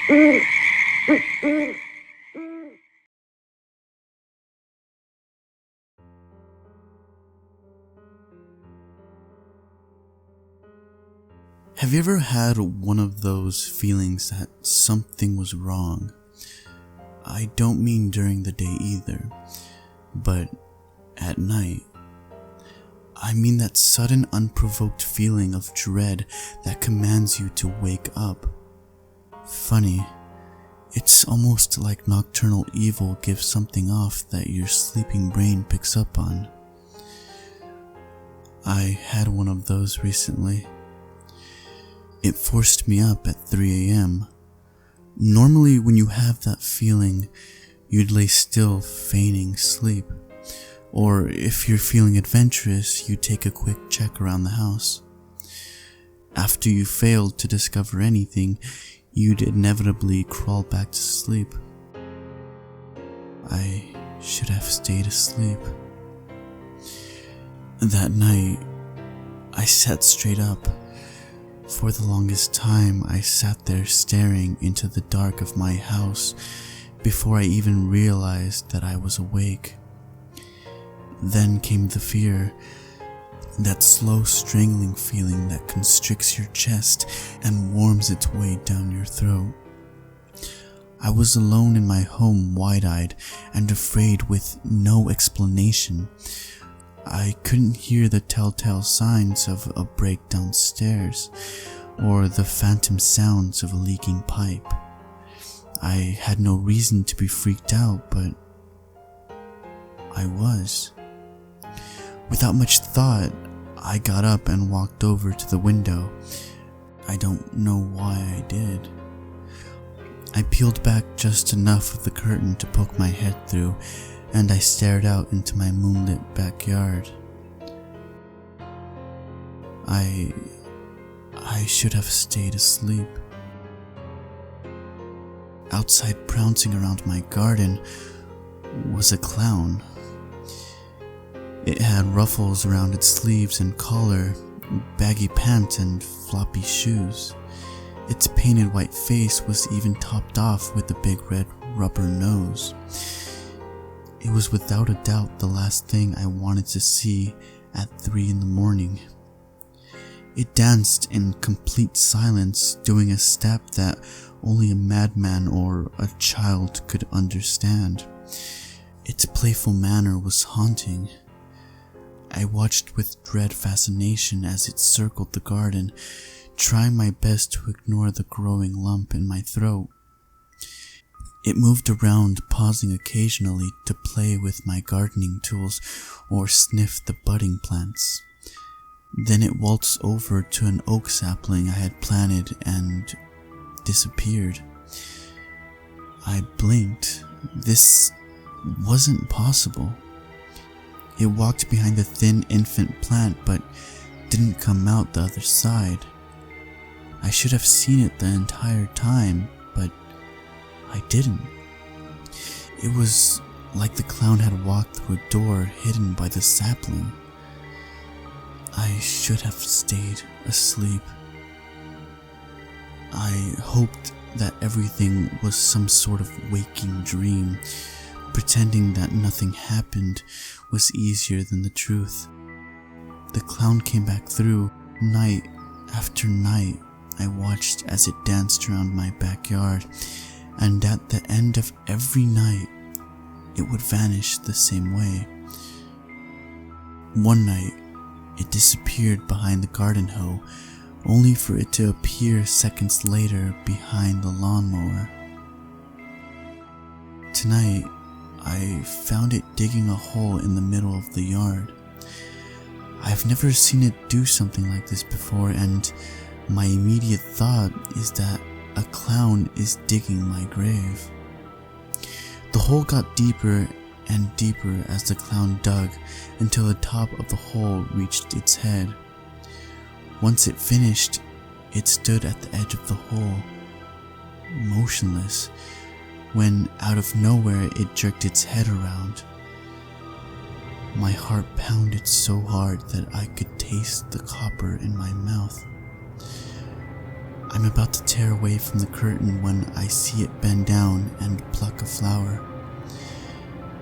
Have you ever had one of those feelings that something was wrong? I don't mean during the day either, but at night. I mean that sudden unprovoked feeling of dread that commands you to wake up. Funny, it's almost like nocturnal evil gives something off that your sleeping brain picks up on. I had one of those recently. It forced me up at 3 a.m. Normally when you have that feeling, you'd lay still feigning sleep. Or if you're feeling adventurous, you'd take a quick check around the house. After you failed to discover anything, you'd inevitably crawl back to sleep. I should have stayed asleep. That night, I sat straight up. For the longest time, I sat there staring into the dark of my house before I even realized that I was awake. Then came the fear, that slow strangling feeling that constricts your chest and warms its way down your throat. I was alone in my home, wide-eyed and afraid with no explanation. I couldn't hear the telltale signs of a break downstairs, or the phantom sounds of a leaking pipe. I had no reason to be freaked out, but I was. Without much thought, I got up and walked over to the window. I don't know why I did. I peeled back just enough of the curtain to poke my head through, and I stared out into my moonlit backyard. I should have stayed asleep. Outside, pouncing around my garden, was a clown. It had ruffles around its sleeves and collar, baggy pants and floppy shoes. Its painted white face was even topped off with a big red rubber nose. It was without a doubt the last thing I wanted to see at 3 in the morning. It danced in complete silence, doing a step that only a madman or a child could understand. Its playful manner was haunting. I watched with dread fascination as it circled the garden, trying my best to ignore the growing lump in my throat. It moved around, pausing occasionally to play with my gardening tools or sniff the budding plants. Then it waltzed over to an oak sapling I had planted and disappeared. I blinked. This wasn't possible. It walked behind the thin infant plant but didn't come out the other side. I should have seen it the entire time, but I didn't. It was like the clown had walked through a door hidden by the sapling. I should have stayed asleep. I hoped that everything was some sort of waking dream. Pretending that nothing happened was easier than the truth. The clown came back through. Night after night, I watched as it danced around my backyard, and at the end of every night, it would vanish the same way. One night, it disappeared behind the garden hoe, only for it to appear seconds later behind the lawnmower. Tonight, I found it digging a hole in the middle of the yard. I've never seen it do something like this before, and my immediate thought is that a clown is digging my grave. The hole got deeper and deeper as the clown dug until the top of the hole reached its head. Once it finished, it stood at the edge of the hole, motionless, when out of nowhere it jerked its head around. My heart pounded so hard that I could taste the copper in my mouth. I'm about to tear away from the curtain when I see it bend down and pluck a flower.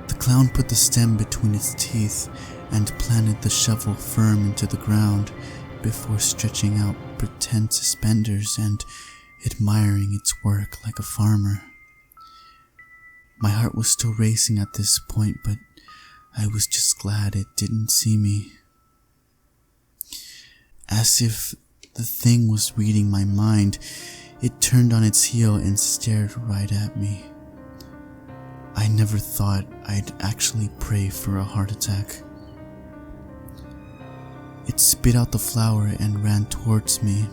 The clown put the stem between its teeth and planted the shovel firm into the ground before stretching out pretend suspenders and admiring its work like a farmer. My heart was still racing at this point, but I was just glad it didn't see me. As if the thing was reading my mind, it turned on its heel and stared right at me. I never thought I'd actually pray for a heart attack. It spit out the flower and ran towards me,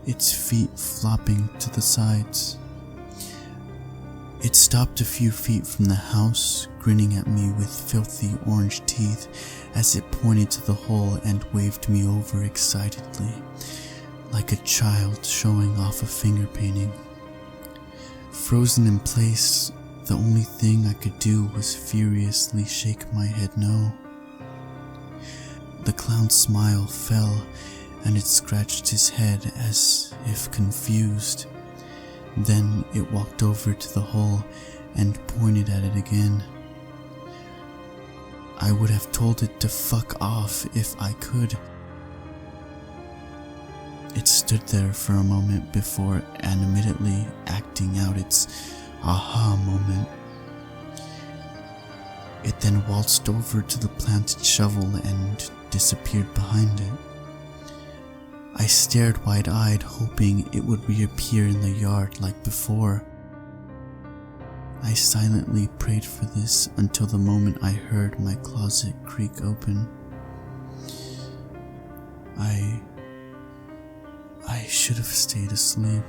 its feet flopping to the sides. It stopped a few feet from the house, grinning at me with filthy orange teeth as it pointed to the hole and waved me over excitedly, like a child showing off a finger painting. Frozen in place, the only thing I could do was furiously shake my head no. The clown's smile fell and it scratched his head as if confused. Then it walked over to the hole and pointed at it again. I would have told it to fuck off if I could. It stood there for a moment before animatedly acting out its aha moment. It then waltzed over to the planted shovel and disappeared behind it. I stared wide-eyed, hoping it would reappear in the yard like before. I silently prayed for this until the moment I heard my closet creak open. I should have stayed asleep.